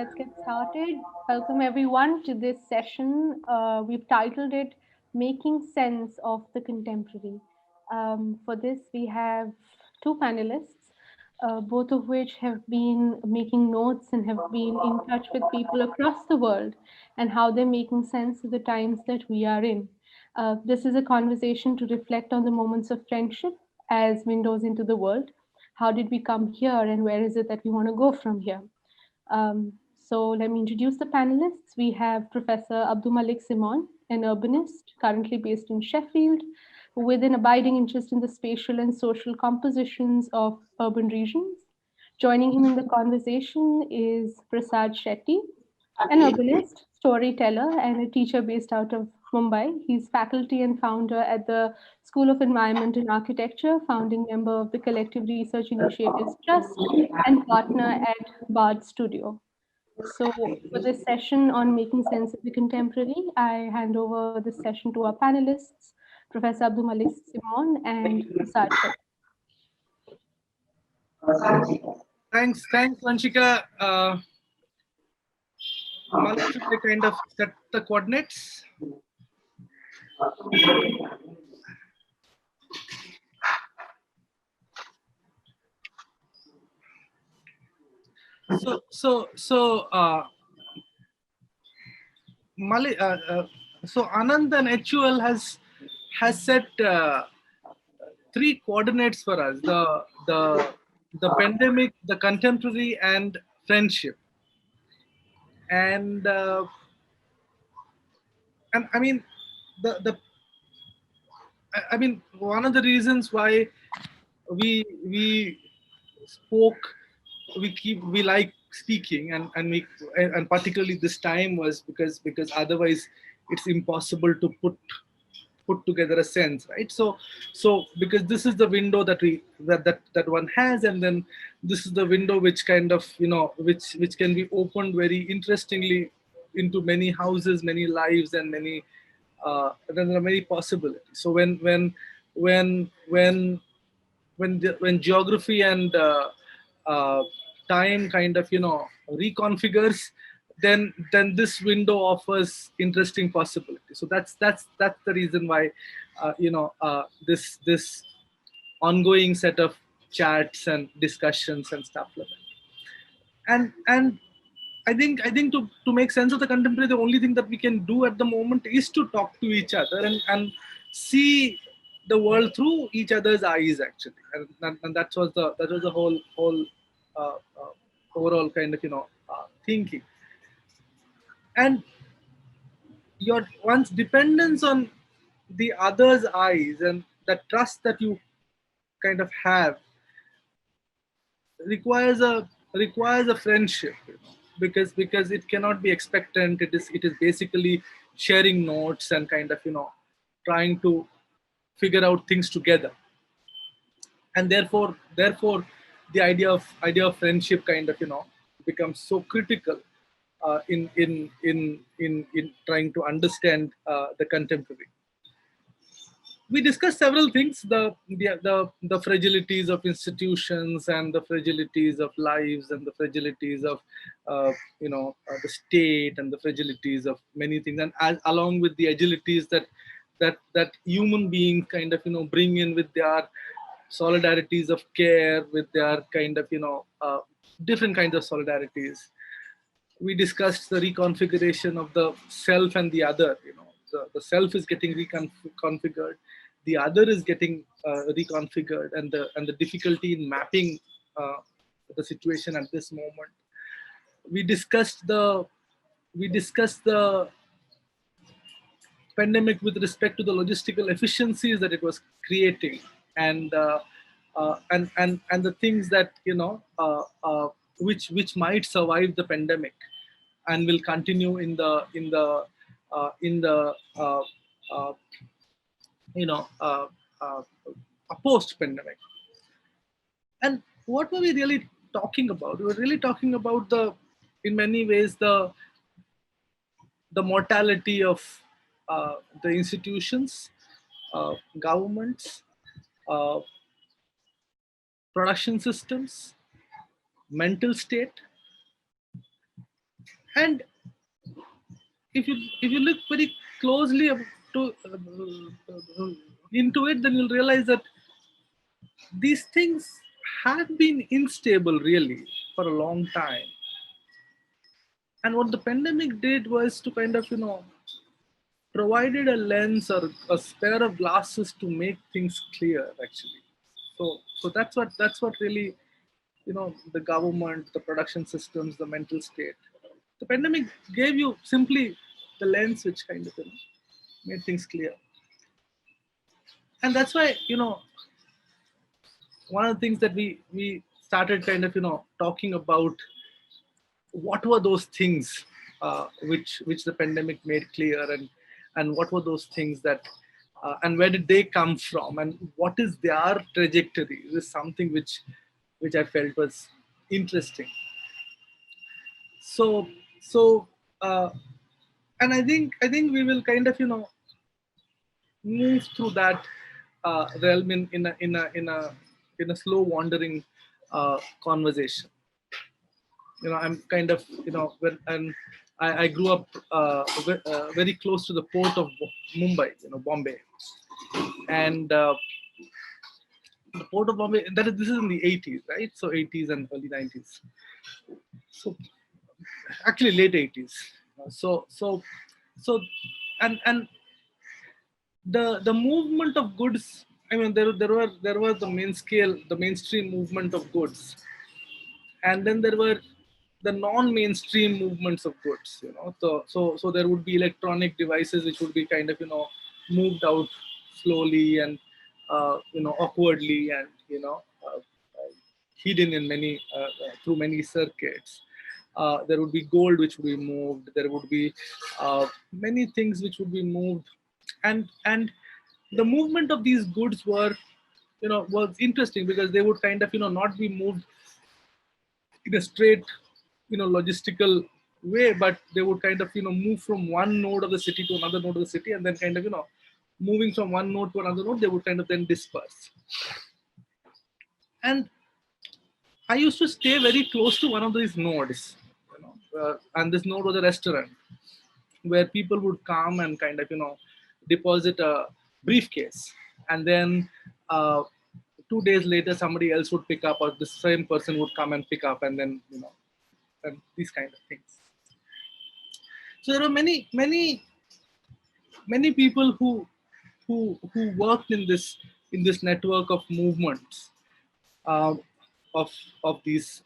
let's get started. Welcome everyone to this session. We've titled it Making Sense of the Contemporary. For this, we have two panelists, both of which have been making notes and have been in touch with people across the world and how they're making sense of the times that we are in. This is a conversation to reflect on the moments of friendship as windows into the world. How did we come here, and where is it that we want to go from here? So let me introduce the panelists. We have Professor Abdul Malik Simon, an urbanist currently based in Sheffield, with an abiding interest in the spatial and social compositions of urban regions. Joining him in the conversation is Prasad Shetty, an urbanist, storyteller, and a teacher based out of Mumbai. He's faculty and founder at the School of Environment and Architecture, founding member of the Collective Research Initiatives Trust, and partner at Bard Studio. So, for this session on making sense of the contemporary, I hand over this session to our panelists, Professor Abdul Malik Simon and Prasad Shetty. Thanks, Vanshika. Maliq, should I kind of set the coordinates? Maliq, so Anand and HUL has set three coordinates for us: the pandemic, the contemporary, and friendship. And I mean, the I mean, one of the reasons why we spoke, we like speaking, and particularly this time was because otherwise it's impossible to put together a sense, right? So because this is the window that one has, and then this is the window which kind of which can be opened very interestingly into many houses, many lives, and many then there are many possibilities. So when geography and time kind of reconfigures, then this window offers interesting possibilities. So that's the reason why this ongoing set of chats and discussions and stuff like that. And I think to make sense of the contemporary, the only thing that we can do at the moment is to talk to each other and see the world through each other's eyes, actually. And that was the whole overall kind of thinking. And your one's dependence on the other's eyes and that trust that you kind of have requires a friendship, because it cannot be expectant. It is basically sharing notes and kind of trying to figure out things together. And therefore the idea of friendship kind of becomes so critical in trying to understand the contemporary. We discussed several things: the fragilities of institutions, and the fragilities of lives, and the fragilities of the state, and the fragilities of many things, and along with the agilities that human beings kind of bring in with their solidarities of care, with their kind of different kinds of solidarities. We discussed the reconfiguration of the self and the other. The self is getting reconfigured, the other is getting reconfigured, and the difficulty in mapping uh, the situation at this moment. We discussed the pandemic with respect to the logistical efficiencies that it was creating, and and the things that which might survive the pandemic and will continue in the uh, you know uh, uh, a post pandemic. And what were we really talking about? We were really talking about in many ways, the mortality of the institutions, governments, uh, production systems, mental state, And if you look very closely to into it, then you'll realize that these things have been unstable really for a long time. And what the pandemic did was to kind of provided a lens or a pair of glasses to make things clear actually. So that's what really, the government, the production systems, the mental state, the pandemic gave you simply the lens which kind of made things clear. And that's why, one of the things that we started kind of talking about, what were those things which the pandemic made clear, and what were those things that and where did they come from, and what is their trajectory. This is something which I felt was interesting. So so uh, and I think we will kind of move through that realm in a slow wandering conversation. I'm kind of, when and I grew up very close to the port of Mumbai, Bombay. And the port of Bombay, this is in the 80s, right? So 80s and early 90s. So actually late 80s. So and the movement of goods, I mean, there was the mainstream movement of goods, and then there were the non-mainstream movements of goods. So there would be electronic devices which would be kind of moved out slowly and awkwardly, and hidden in many through many circuits. There would be gold which would be moved. There would be many things which would be moved, and the movement of these goods was interesting, because they would kind of not be moved in a straight logistical way, but they would kind of move from one node of the city to another node of the city, and then kind of moving from one node to another node, they would kind of then disperse. And I used to stay very close to one of these nodes, and this node was a restaurant where people would come and kind of deposit a briefcase, and then 2 days later somebody else would pick up, or the same person would come and pick up, and then and these kind of things. So there are many people who worked in this network of movements, uh, of these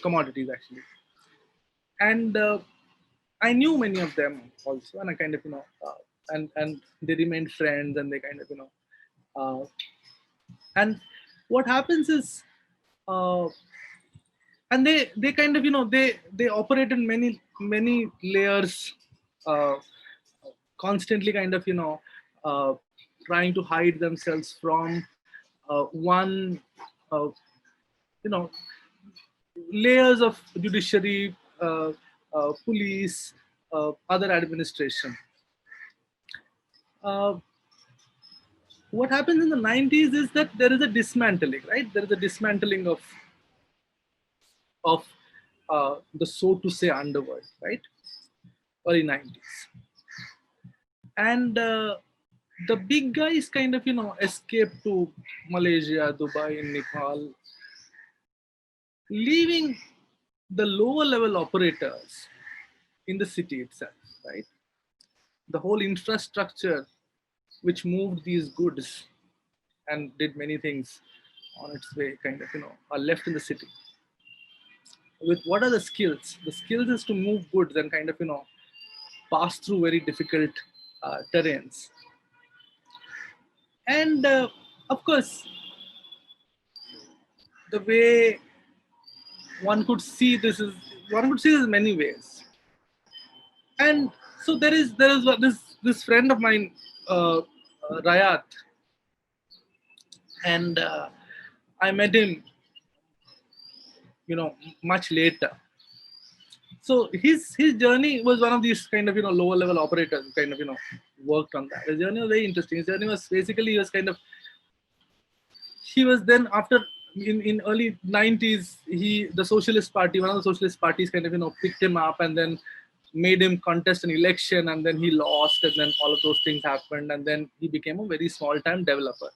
commodities actually. And I knew many of them also, and I kind of and they remained friends, and they kind of uh, and what happens is, uh, and they kind of they operate in many layers, uh, constantly kind of uh, trying to hide themselves from one uh, you know layers of judiciary, police, other administration. uh, what happens in the 90s is that there is a dismantling, right? There is a dismantling of the, so to say, underworld, right? Early 90s. And the big guys kind of escape to Malaysia, Dubai, Nepal, leaving the lower level operators in the city itself, right? The whole infrastructure which moved these goods and did many things on its way kind of are left in the city. With what are the skills? The skills is to move goods and kind of pass through very difficult terrains. And of course, the way one could see this is one could see this in many ways. And so there is this friend of mine, Rayat, and I met him much later. So his journey was one of these kind of lower level operators who kind of worked on that. His journey was very interesting. His journey was basically, he was then, after in early 90s, the Socialist Party, one of the Socialist parties, kind of picked him up and then made him contest an election, and then he lost, and then all of those things happened, and then he became a very small time developer.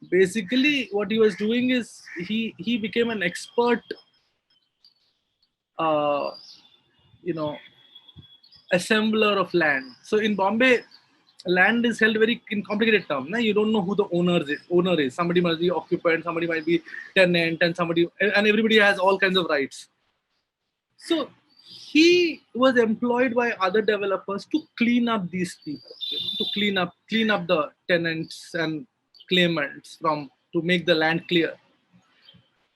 Basically, what he was doing is he became an expert, uh, you know assembler of land. So in Bombay, land is held very in complicated terms. Na? You don't know who the owner is. Somebody must be occupant, somebody might be tenant, and everybody has all kinds of rights. So he was employed by other developers to clean up these people, to clean up the tenants and claimants from to make the land clear.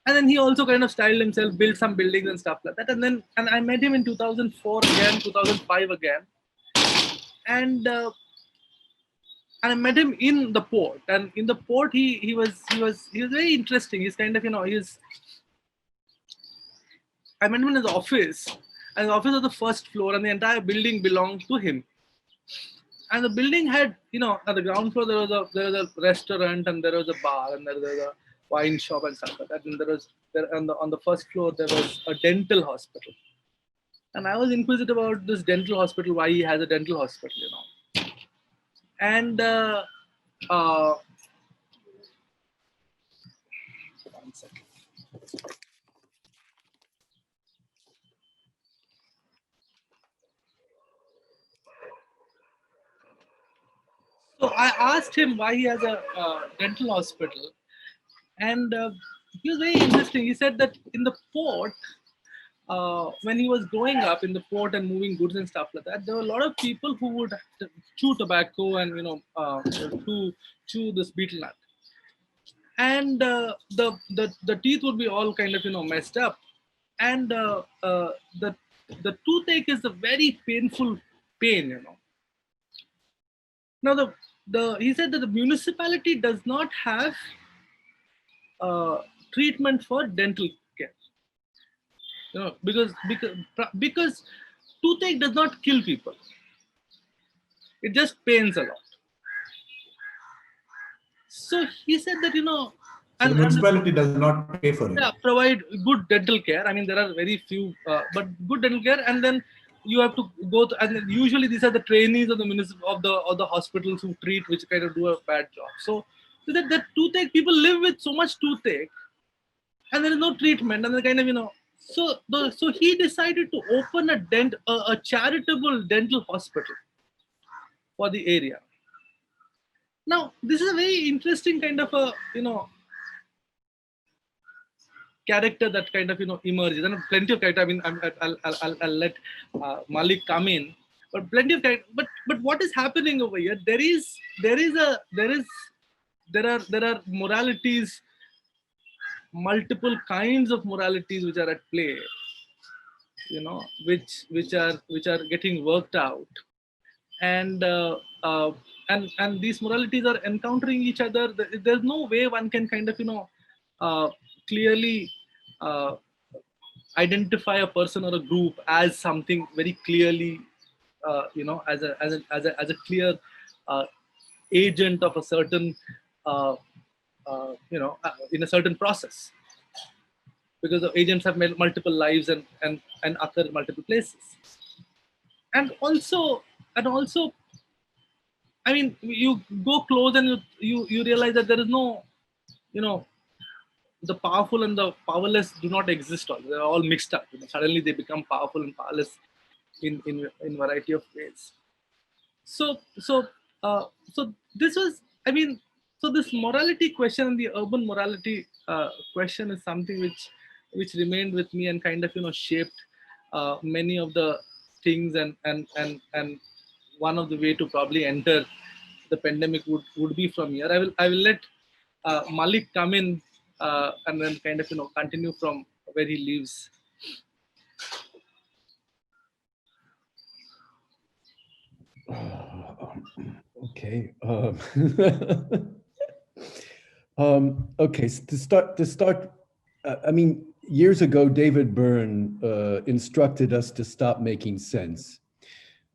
And then he also kind of styled himself, built some buildings and stuff like that. And I met him in 2004 again, 2005 again, and I met him in the port. And in the port, he was very interesting. He's kind of he's I met him in his office, and his office was the first floor, and the entire building belonged to him. And the building had, at the ground floor there was a restaurant, and there was a bar, and there was a wine shop and stuff like that. And there on the first floor there was a dental hospital. And I was inquisitive about this dental hospital, why he has a dental hospital. And uh, one second. So I asked him why he has a dental hospital, and he was very interesting. He said that in the port, when he was growing up in the port and moving goods and stuff like that, there were a lot of people who would chew tobacco and chew this betel nut, and the teeth would be all kind of messed up, and the toothache is a very painful pain. Now the he said that the municipality does not have uh, treatment for dental care, because toothache does not kill people; it just pains a lot. So he said that So the and municipality does not pay for it. yeah, provide good dental care. I mean, there are very few, but good dental care, and then you have to go. And usually, these are the trainees of the of the hospitals who treat, which kind of do a bad job. So that toothache, people live with so much toothache, and there is no treatment, and the kind of so he decided to open a charitable dental hospital for the area. Now, this is a very interesting kind of a character that kind of emerges, and plenty of character. I mean, I'll let Maliq come in, but plenty of character. But what is happening over here? There are moralities, multiple kinds of moralities which are at play, which are getting worked out, and these moralities are encountering each other. There's no way one can kind of clearly uh, identify a person or a group as something very clearly, as a clear uh, agent of a certain uh, in a certain process, because the agents have multiple lives and occur in multiple places. And also, I mean, you go close and you realize that there is no, you know the powerful and the powerless do not exist. All they're all mixed up. Suddenly they become powerful and powerless in variety of ways. So so uh, so this was, I mean, so this morality question and the urban morality question is something which remained with me and kind of shaped many of the things, and one of the way to probably enter the pandemic would be from here. I will let Maliq come in, and then kind of continue from where he leaves. Okay. Okay. So to start. I mean, years ago, David Byrne instructed us to stop making sense.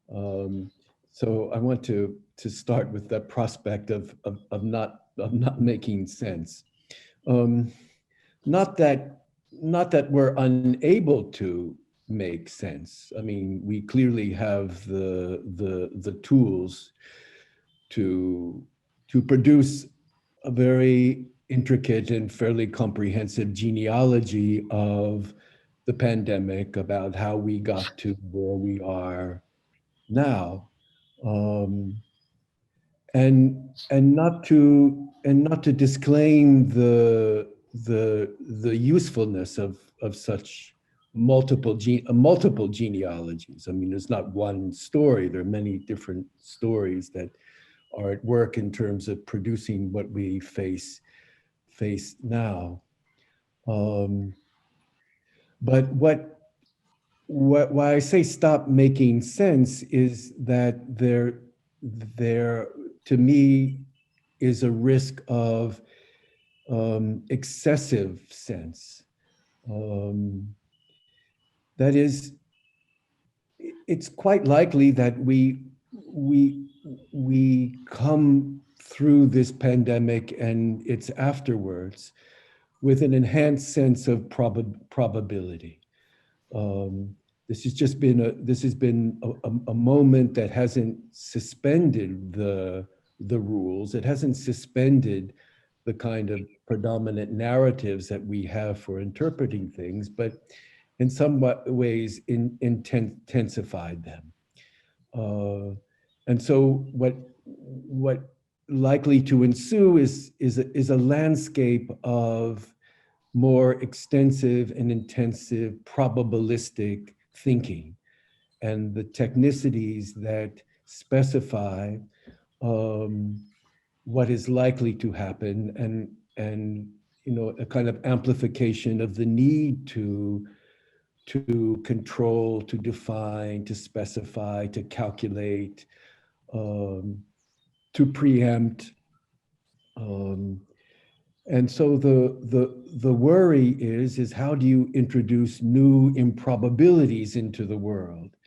So I want to start with that prospect of not making sense. not that not that we're unable to make sense. I mean, we clearly have the tools to produce a very intricate and fairly comprehensive genealogy of the pandemic, about how we got to where we are now. Um, and not to disclaim the usefulness of such multiple genealogies. I mean, there's not one story. There are many different stories that are at work in terms of producing what we face now. Um, but why I say stop making sense is that there to me is a risk of excessive sense. Um, that is, it's quite likely that we we come through this pandemic and its afterwards with an enhanced sense of probability. Um, this has been a moment that hasn't suspended the rules. It hasn't suspended the kind of predominant narratives that we have for interpreting things, but in some ways intensified them. Uh, and so what likely to ensue is a landscape of more extensive and intensive probabilistic thinking, and the technicities that specify um, what is likely to happen, and a kind of amplification of the need to control, to define, to specify, to calculate, um, to preempt. Um, and so the worry is how do you introduce new improbabilities into the world?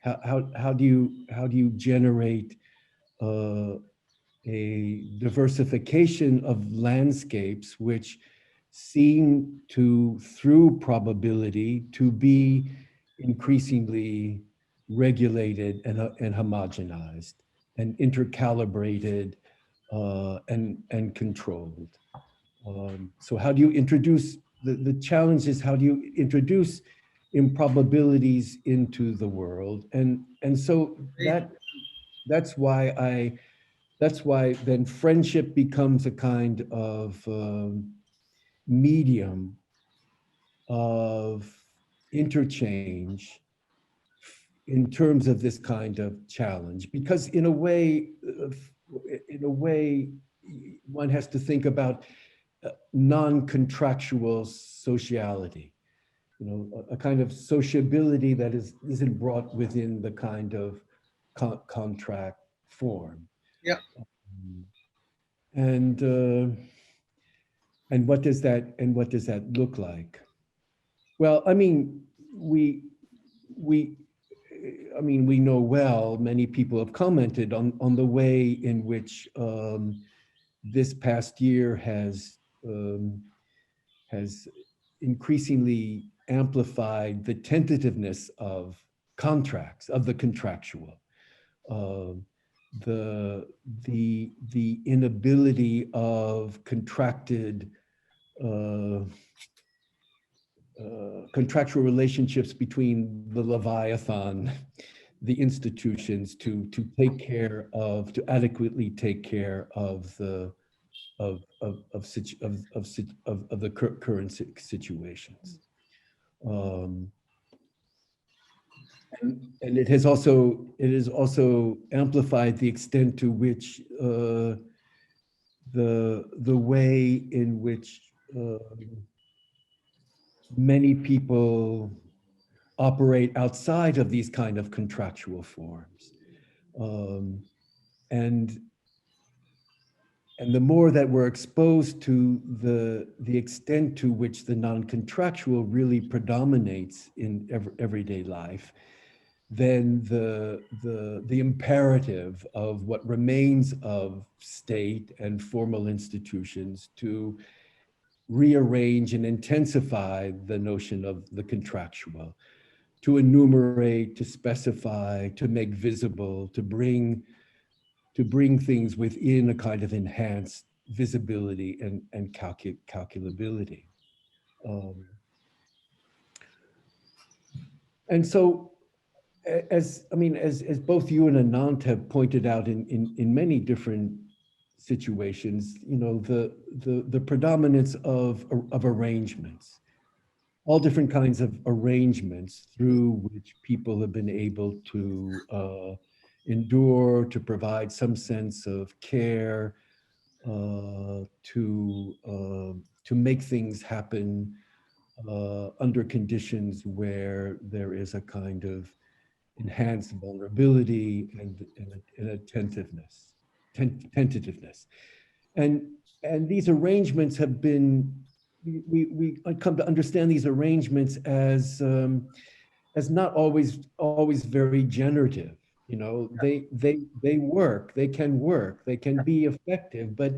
How do you generate uh, a diversification of landscapes which seem to, through probability, to be increasingly regulated and homogenized and intercalibrated and controlled. So how do you introduce, the challenge is how do you introduce improbabilities into the world? And so that's why then friendship becomes a kind of medium of interchange in terms of this kind of challenge, because in a way one has to think about non-contractual sociality, a kind of sociability that isn't brought within the kind of contract form. Yeah. And what does that look like? Well, I mean, we we know well, many people have commented on the way in which this past year has increasingly amplified the tentativeness of contracts, of the contractual, uh, the inability of uh, contractual relationships between the Leviathan, the institutions, to adequately take care of the current situations. Um, and it has also amplified the extent to which the way in which many people operate outside of these kind of contractual forms. Um, and and the more that we're exposed to the extent to which the non-contractual really predominates in everyday life, then the imperative of what remains of state and formal institutions to rearrange and intensify the notion of the contractual, to enumerate, to specify, to make visible, to bring things within a kind of enhanced visibility and calculability. Um, and so, as I mean, as both you and Anant have pointed out in many different situations, you know, the predominance of arrangements, all different kinds of arrangements through which people have been able to endure, to provide some sense of care, to make things happen under conditions where there is a kind of enhanced vulnerability and attentiveness, tentativeness. And and these arrangements have been we come to understand these arrangements as not always very generative. You know, they work, they can work, they can be effective, but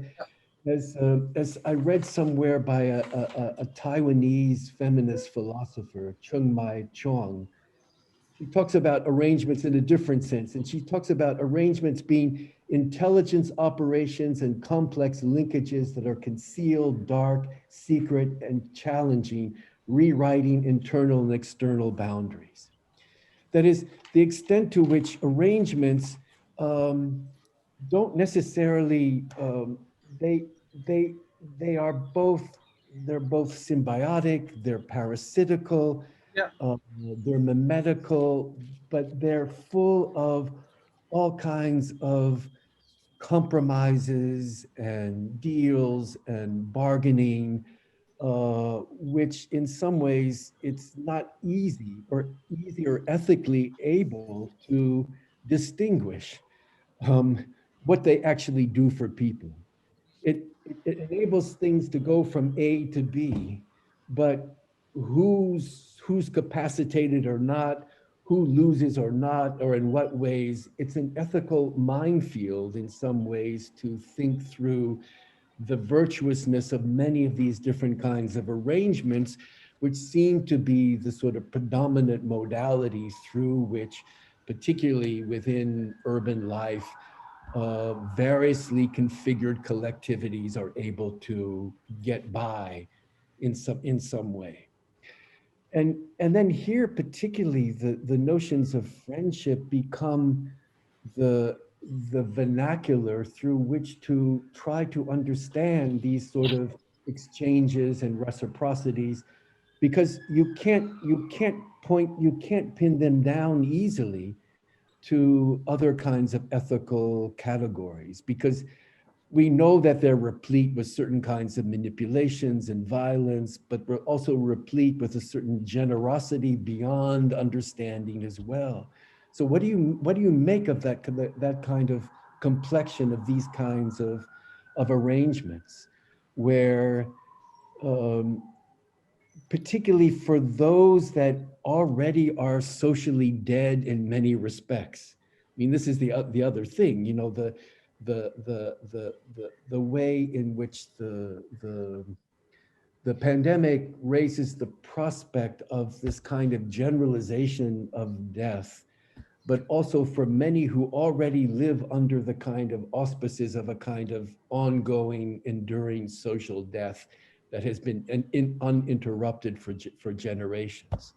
as I read somewhere by a Taiwanese feminist philosopher, Chung Mai Chong, she talks about arrangements in a different sense. And she talks about arrangements being intelligence operations and complex linkages that are concealed, dark, secret, and challenging, rewriting internal and external boundaries. That is, the extent to which arrangements um, don't necessarily, they, they, they are both, they're both symbiotic, they're parasitical, Yeah. they're mimetical, but they're full of all kinds of compromises and deals and bargaining, which in some ways it's not easy or ethically able to distinguish um, what they actually do for people. It enables things to go from A to B, but who's capacitated or not, who loses or not, or in what ways, it's an ethical minefield in some ways to think through the virtuousness of many of these different kinds of arrangements, which seem to be the sort of predominant modalities through which, particularly within urban life, variously configured collectivities are able to get by in some way. And then here particularly the notions of friendship become the the vernacular through which to try to understand these sort of exchanges and reciprocities, because you can't pin them down easily to other kinds of ethical categories, because we know that they're replete with certain kinds of manipulations and violence, but we're also replete with a certain generosity beyond understanding as well. So what do you make of that kind of complexion of these kinds of arrangements, where um, particularly for those that already are socially dead in many respects. I mean, this is the other thing, you know, the way in which the pandemic raises the prospect of this kind of generalization of death, but also for many who already live under the kind of auspices of a kind of ongoing, enduring social death that has been uninterrupted for generations.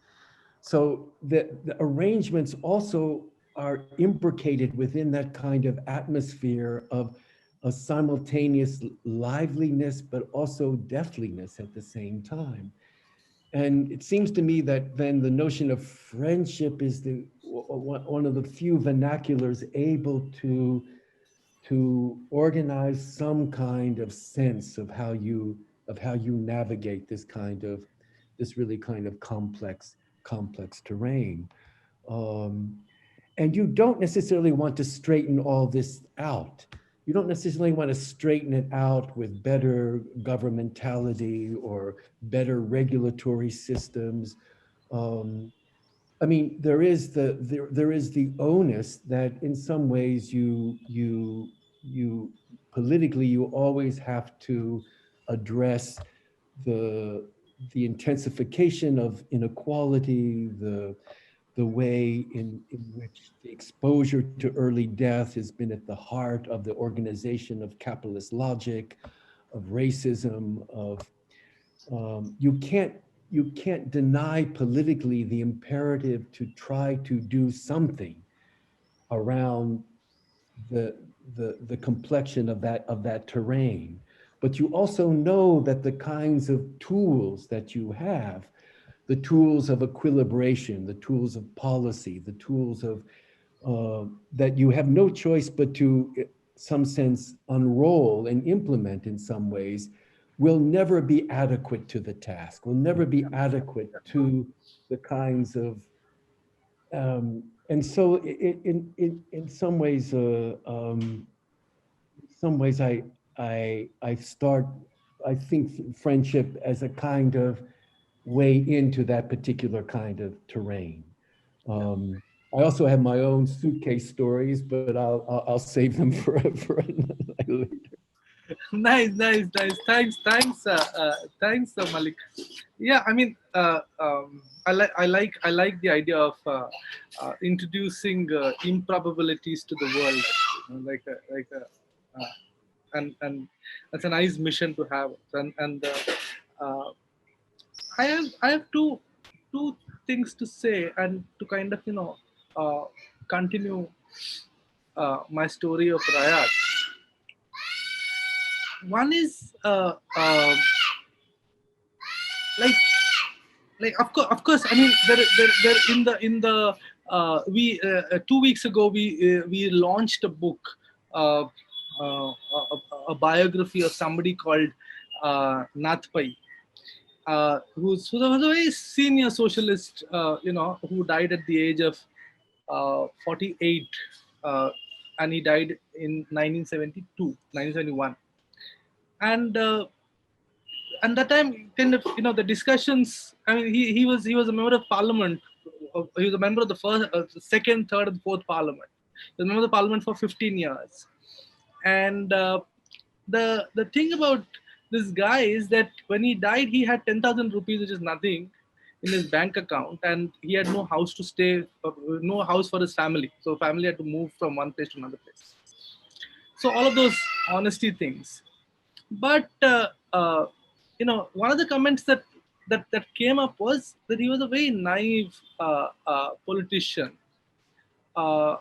So the arrangements also are imbricated within that kind of atmosphere of a simultaneous liveliness, but also deathliness at the same time. And it seems to me that then the notion of friendship is one of the few vernaculars able to organize some kind of sense of how you navigate this really kind of complex terrain. Um, and you don't necessarily want to straighten all this out. You don't necessarily want to straighten it out with better governmentality or better regulatory systems. Um, I mean, there is the onus that in some ways you politically you always have to address the the intensification of inequality, the way in which the exposure to early death has been at the heart of the organization of capitalist logic, of racism, of you can't deny politically the imperative to try to do something around the the complexion of that terrain. But you also know that the kinds of tools that you have, the tools of equilibration, the tools of policy, the tools of that you have no choice but to, some sense, unroll and implement in some ways, will never be adequate to the task, will never be adequate to the kinds of and so in some ways I start, I think friendship as a kind of way into that particular kind of terrain. Um, I also have my own suitcase stories, but I'll save them for another later. Nice, nice, nice. Thanks, Malik. Yeah, I mean, I like the idea of introducing improbabilities to the world, and that's a nice mission to have. Uh, I have two things to say and to kind of continue my story of Rayat. One is like of course, I mean, there in the we 2 weeks ago we launched a book, uh, a biography of somebody called Nath Pai, who was a very senior socialist, who died at the age of 48, uh, and he died in 1971. And that time, kind of, the discussions, I mean, he was a member of parliament. He was a member of the first, second, third, and fourth parliament. He was a member of the parliament for 15 years. And the thing about this guy is that when he died, he had 10,000 rupees, which is nothing, in his bank account, and he had no house to stay, no house for his family. So family had to move from one place to another place. So all of those honesty things. But one of the comments that came up was that he was a very naive politician, uh,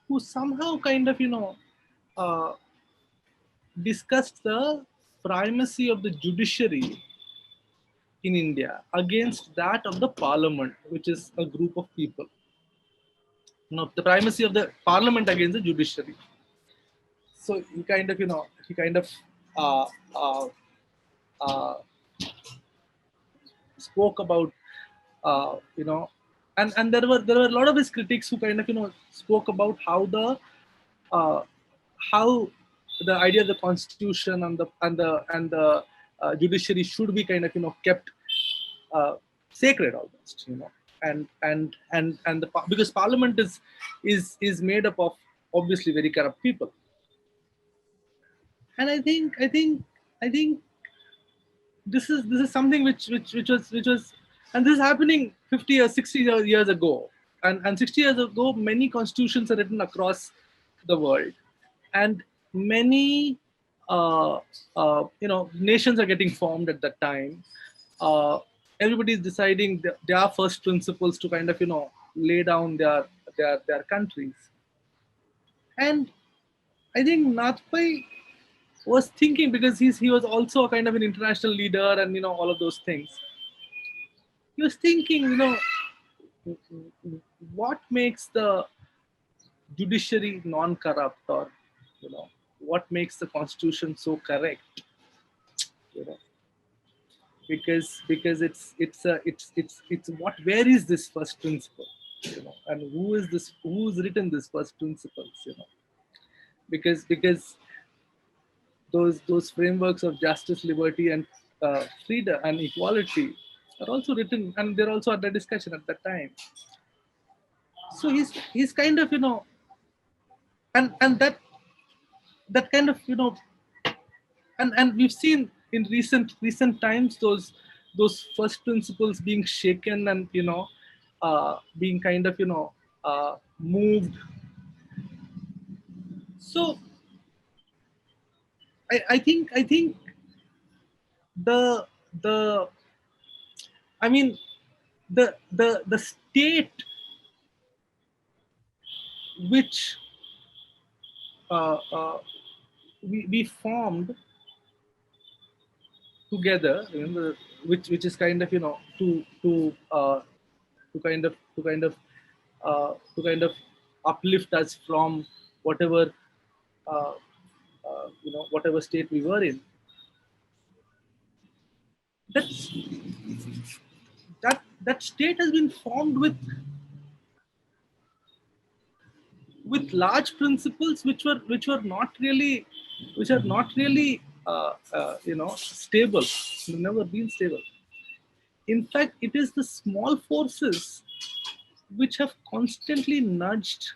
who somehow kind of uh, discussed the primacy of the judiciary in India against that of the parliament, which is a group of people. The primacy of the parliament against the judiciary. So he kind of uh, uh, uh, spoke about, uh, you know and there were a lot of his critics who kind of spoke about uh, how the idea of the constitution and the judiciary should be kind of kept sacred almost, because parliament is made up of obviously very corrupt people. And I think this is something which was and this is happening 50 or 60 years ago. And 60 years ago, many constitutions are written across the world, and many nations are getting formed at that time. Everybody is deciding their first principles to kind of lay down their countries. And I think Natpai was thinking, because he was also kind of an international leader and all of those things. He was thinking, what makes the judiciary non-corrupt, or what makes the constitution so correct, you know because it's what, where is this first principle, and who's written this first principles, because those frameworks of justice, liberty, and freedom and equality are also written, and they're also under discussion at that time. So he's kind of and that kind of and we've seen in recent times, those first principles being shaken and being kind of moved. So I think the the I mean the state which uh, uh, we formed together, which is kind of to kind of uplift us from whatever uh, whatever state we were in. That's that state has been formed with large principles which are not really stable. They've never been stable. In fact, it is the small forces which have constantly nudged.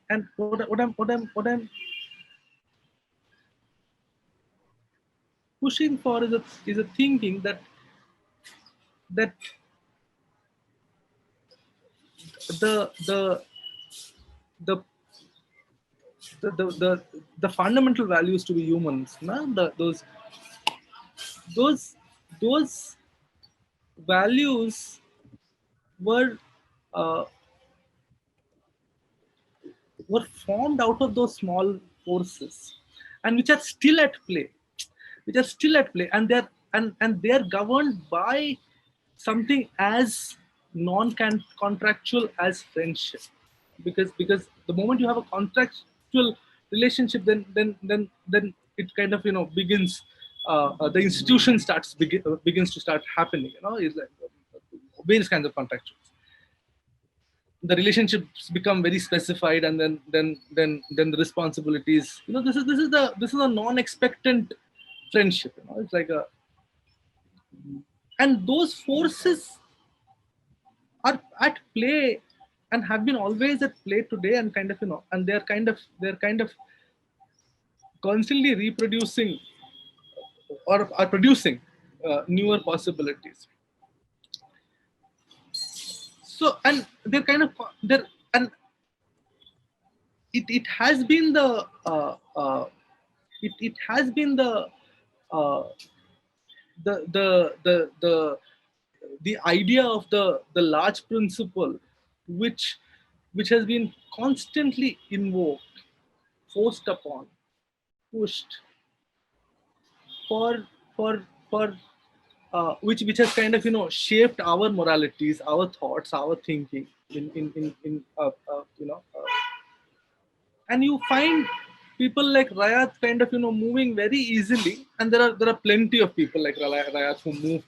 And what I'm pushing for is a thinking that the the the the fundamental values to be humans, those those values were uh, were formed out of those small forces, and which are still at play, and they're governed by something as non-contractual as friendship. Because the moment you have a contractual relationship, then it kind of begins, the institution begins to start happening. It's like various kinds of contractual, the relationships become very specified, and then the responsibilities, this is a non-expectant friendship. It's like a, and those forces are at play and have been always at play today, and and they're kind of constantly reproducing or are producing newer possibilities. So, and they're kind of they're and it has been it has been uh, the the idea of the large principle, which has been constantly invoked, forced upon, pushed for for which has kind of shaped our moralities, our thoughts, our thinking in and you find people like Rayat kind of moving very easily, and there are plenty of people like Rayat who move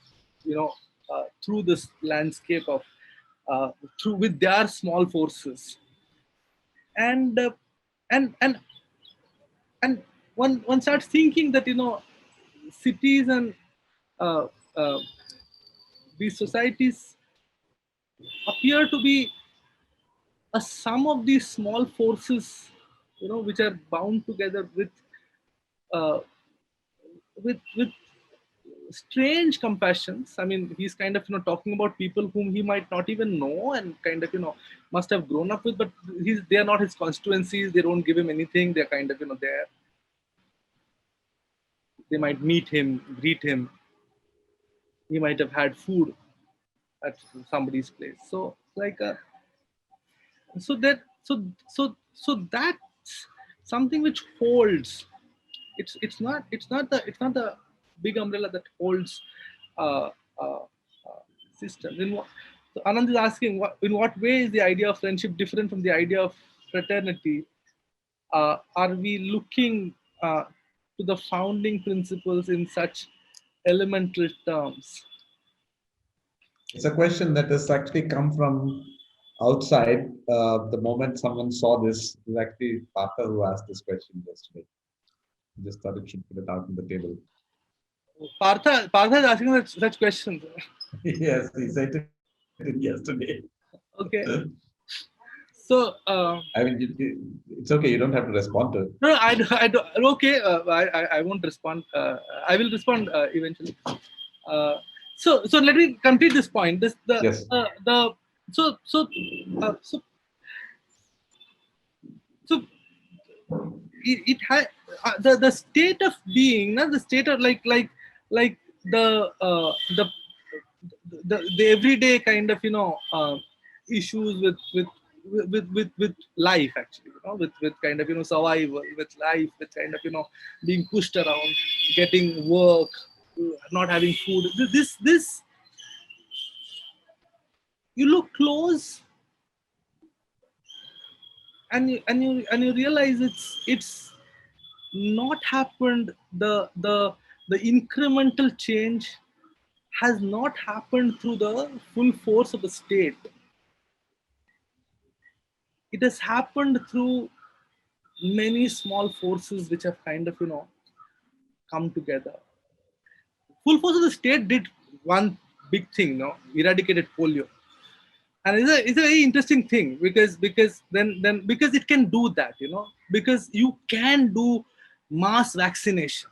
through this landscape of through with their small forces, and and and and one starts thinking that cities and uh, uh, these societies appear to be a sum of these small forces, which are bound together uh, with strange compassions. I mean, he's kind of talking about people whom he might not even know, and kind of must have grown up with, but they are not his constituencies. They don't give him anything. They're kind of there. They might meet him, greet him. He might have had food at somebody's place. So like so that so that's something which holds. It's not the big umbrella that holds uh, uh, systems. So Anand is asking, in what way is the idea of friendship different from the idea of fraternity? Are we looking to the founding principles in such elemental terms? It's a question that has actually come from outside. The moment someone saw this, it was actually Partha who asked this question yesterday. Just thought it should put it out on the table. Partha is asking such questions. Yes, he said it yesterday. Okay. So I mean, it's okay. You don't have to respond to it. no, I don't. Okay, I won't respond. I will respond eventually. So let me complete this point. This Yes. the so so so so it had the state of being, not the state of like the the everyday kind of issues with life, actually, with kind of survival, with life, with kind of being pushed around, getting work, not having food. This you look close, and you realize it's not happened. The incremental change has not happened through the full force of the state. It has happened through many small forces which have kind of come together. Full force of the state did one big thing, eradicated polio. And it's a very interesting thing, because then because it can do that, because you can do mass vaccination.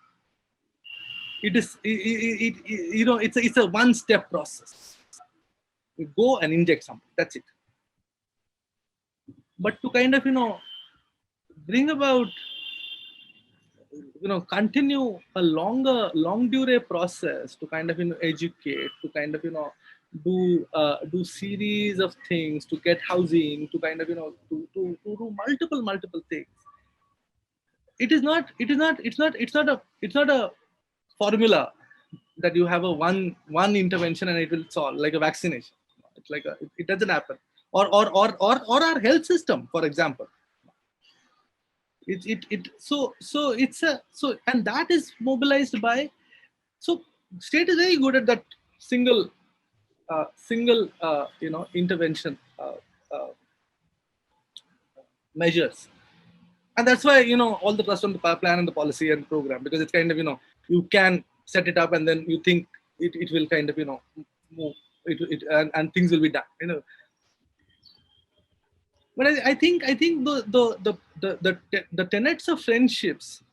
It is it's a one step process. You go and inject something, that's it. But to kind of bring about, continue a long durée process to kind of educate, to kind of do series of things, to get housing, to kind of to do multiple things. It's not a formula that you have a one intervention and it will solve, like a vaccination. It's like it doesn't happen. Or our health system, for example. So it's a so and that is mobilized by, so state is very good at that single intervention measures. And that's why all the trust on the plan and the policy and program, because it's kind of you can set it up and then you think it will kind of move and things will be done, but I think the tenets of friendships,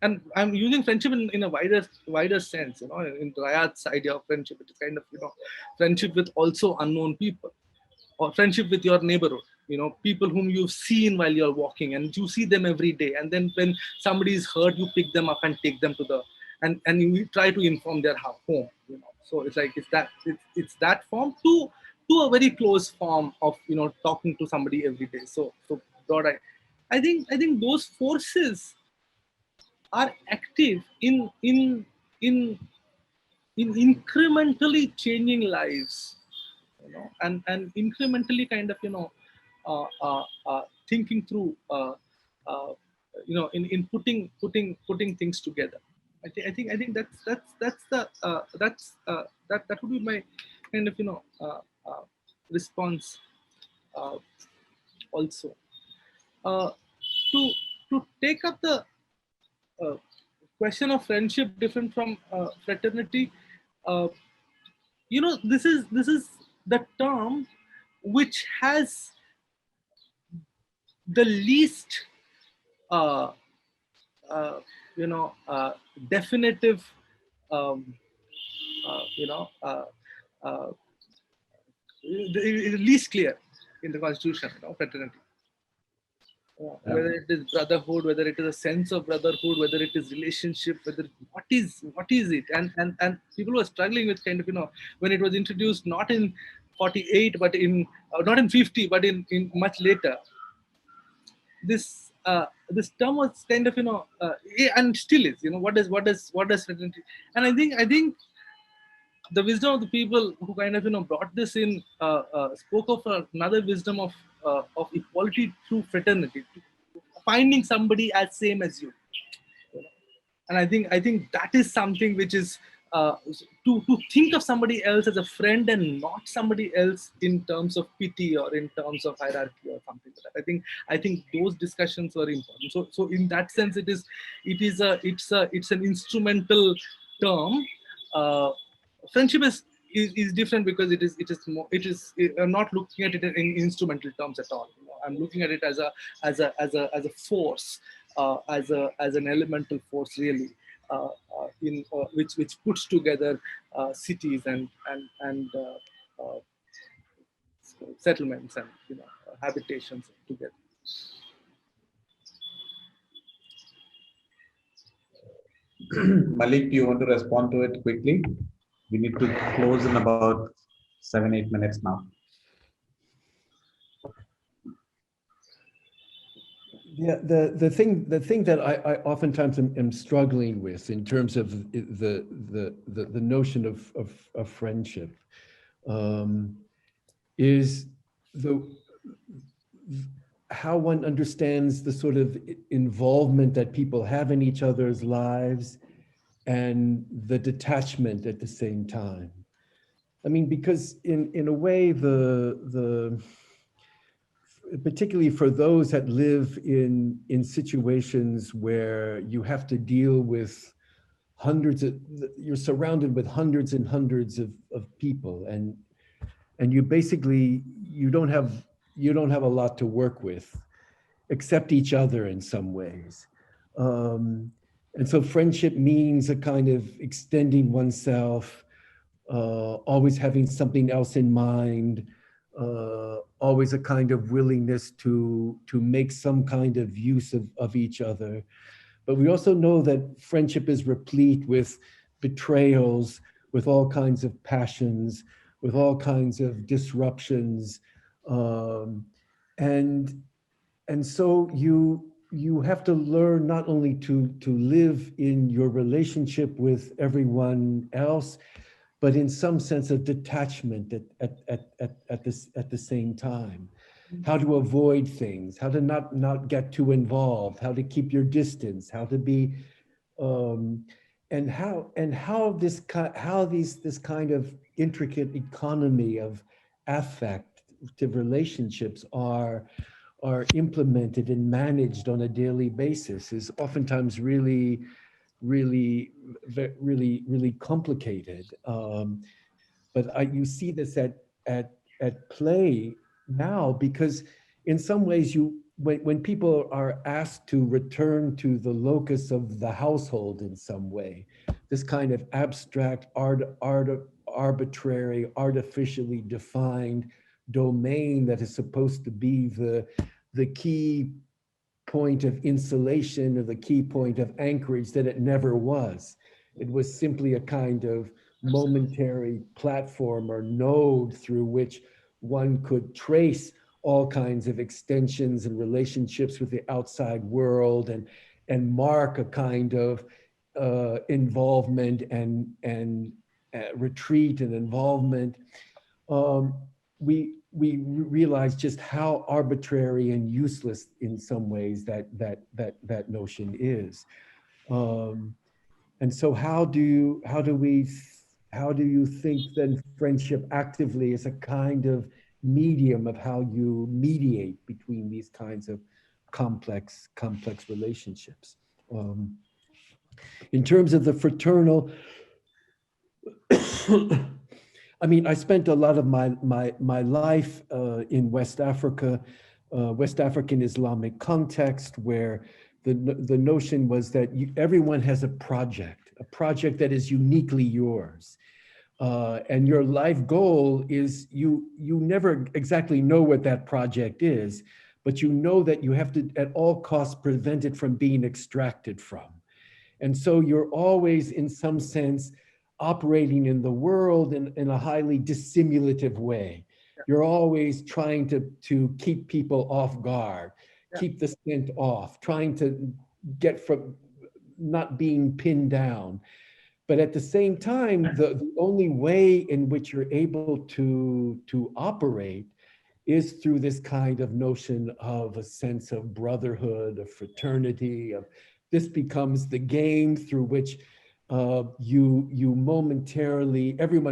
and I'm using friendship in a wider sense, in Rayat's idea of friendship. It is kind of friendship with also unknown people, or friendship with your neighborhood, people whom you've seen while you're walking and you see them every day, and then when somebody is hurt, you pick them up and take them to the, and you try to inform their home, so it's like it's that form to a very close form of talking to somebody every day. So broad, I think those forces are active in in incrementally changing lives, and incrementally kind of thinking through, in putting things together. I think that's the that would be my kind of response, uh, also, uh, to take up the uh, question of friendship different from fraternity. uh, this is the term which has the least uh, uh, you know definitive, um, you know uh, the least clear in the constitution, fraternity. Yeah. Whether it is brotherhood, whether it is a sense of brotherhood, whether it is relationship, whether what is it, and people were struggling with kind of when it was introduced, not in 48 but in not in 50 but in much later. This term was kind of and still is, what does fraternity. And I think the wisdom of the people who kind of brought this in, spoke of another wisdom of equality through fraternity, finding somebody as same as you. And I think that is something which is, to think of somebody else as a friend and not somebody else in terms of pity or in terms of hierarchy or something like that. I think those discussions were important. So in that sense, it's an instrumental term. uh, Friendship is different because it is more, I'm not looking at it in instrumental terms at all. I'm looking at it as a force, as an elemental force, really, in which puts together cities and settlements and habitations together. Malik, do you want to respond to it quickly? We need to close in about 7, 8 minutes now. Yeah, the thing that I oftentimes am struggling with in terms of the notion of friendship, is the how one understands the sort of involvement that people have in each other's lives and the detachment at the same time. I mean, because in a way, the particularly for those that live in situations where you have to deal with hundreds of, you're surrounded with hundreds and hundreds of people, and you basically you don't have a lot to work with except each other in some ways. And so friendship means a kind of extending oneself, always having something else in mind, always a kind of willingness to make some kind of use of each other. But we also know that friendship is replete with betrayals, with all kinds of passions, with all kinds of disruptions, and so you have to learn not only to live in your relationship with everyone else, but in some sense of detachment at the same time. How to avoid things, how to not get too involved, how to keep your distance, how to be, and how this kind of intricate economy of affective relationships are implemented and managed on a daily basis is oftentimes really complicated. But you see this at play now, because in some ways when people are asked to return to the locus of the household in some way, this kind of abstract arbitrary, artificially defined domain that is supposed to be the key point of insulation or the key point of anchorage, that it never was. It was simply a kind of momentary platform or node through which one could trace all kinds of extensions and relationships with the outside world, and mark a kind of involvement and retreat and involvement. We realize just how arbitrary and useless in some ways that notion is. And so how do you think then friendship actively is a kind of medium of how you mediate between these kinds of complex relationships? In terms of the fraternal, I mean, I spent a lot of my life in West Africa, West African Islamic context, where the notion was that everyone has a project that is uniquely yours. And your life goal is you never exactly know what that project is, but you know that you have to at all costs prevent it from being extracted from. And so you're always in some sense operating in the world in a highly dissimulative way. You're always trying to keep people off guard, keep the scent off, trying to get from not being pinned down. But at the same time, the only way in which you're able to operate is through this kind of notion of a sense of brotherhood, of fraternity, of this becomes the game through which everyone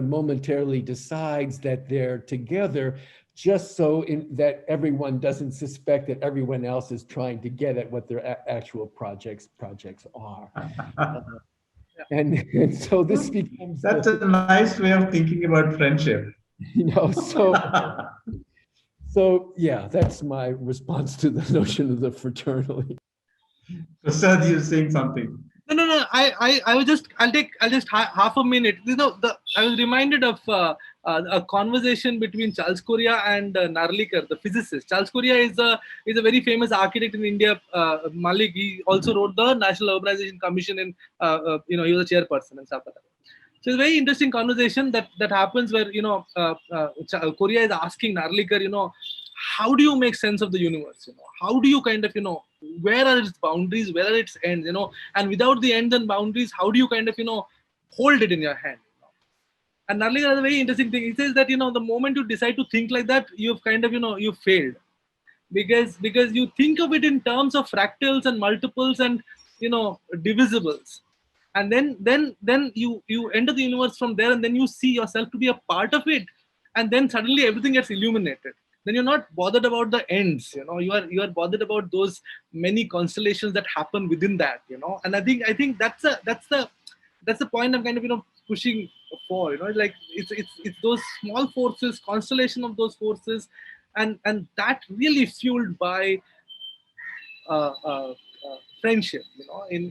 momentarily decides that they're together, just so that everyone doesn't suspect that everyone else is trying to get at what their actual projects are. And so this becomes That's a nice way of thinking about friendship. so So yeah, that's my response to the notion of the fraternal. Prasad, you're saying something. No. I was just. I'll just half a minute. I was reminded of a conversation between Charles Correa and Narlikar, the physicist. Charles Correa is a very famous architect in India. Maliq. He also wrote the National Urbanization Commission. He was a chairperson and stuff like that. So it's a very interesting conversation that happens where Korea is asking Narlikar, how do you make sense of the universe? How do you kind of where are its boundaries, where are its ends? And without the ends and boundaries, how do you kind of hold it in your hand? And Narlikar has a very interesting thing. He says that the moment you decide to think like that, you've kind of you've failed because you think of it in terms of fractals and multiples and divisibles, and then you enter the universe from there, and then you see yourself to be a part of it, and then suddenly everything gets illuminated. Then you're not bothered about the ends. You are bothered about those many constellations that happen within that. And I think that's the point I'm kind of pushing for. Like it's those small forces, constellation of those forces, and that really fueled by friendship, in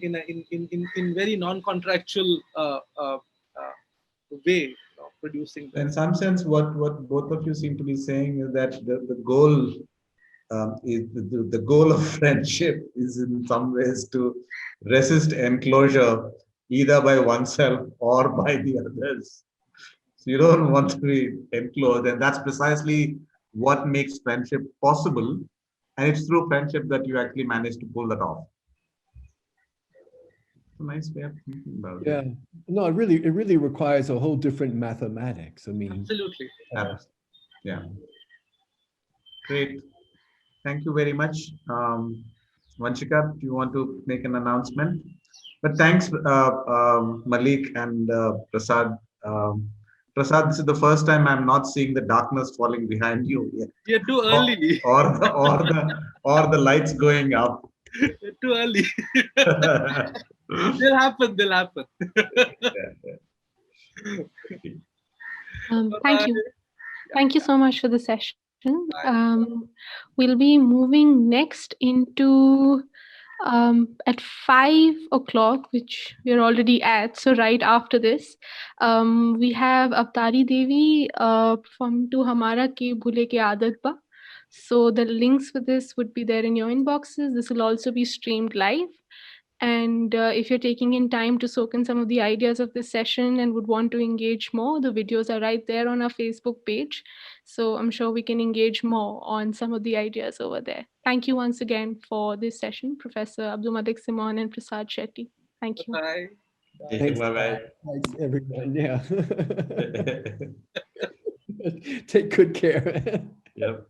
very non-contractual way, producing In that. some sense, what both of you seem to be saying is that the goal is the goal of friendship is in some ways to resist enclosure either by oneself or by the others. So you don't want to be enclosed, and that's precisely what makes friendship possible. And it's through friendship that you actually manage to pull that off. It's a nice way of thinking about Yeah, it. no, it really requires a whole different mathematics. I mean, Absolutely. Yeah. Great. Thank you very much. Vanshika, do you want to make an announcement? But thanks, Maliq and Prasad. Prasad, this is the first time I'm not seeing the darkness falling behind you yet, You're too or, early. or the lights going up. You're too early. Yeah, They'll happen. Thank Bye. you. Thank you so much for the session. Bye. We'll be moving next into at 5 o'clock, which we're already at. So right after this, we have Avtari Devi from Tu Hamara Ke Bhule Ke Aadat Ba. So the links for this would be there in your inboxes. This will also be streamed live. And if you're taking in time to soak in some of the ideas of this session and would want to engage more, the videos are right there on our Facebook page. So I'm sure we can engage more on some of the ideas over there. Thank you once again for this session, Professor Abdul Malik Simon and Prasad Shetty. Thank you. Bye. thanks, bye thanks everyone. Yeah, bye. take good care. Yep.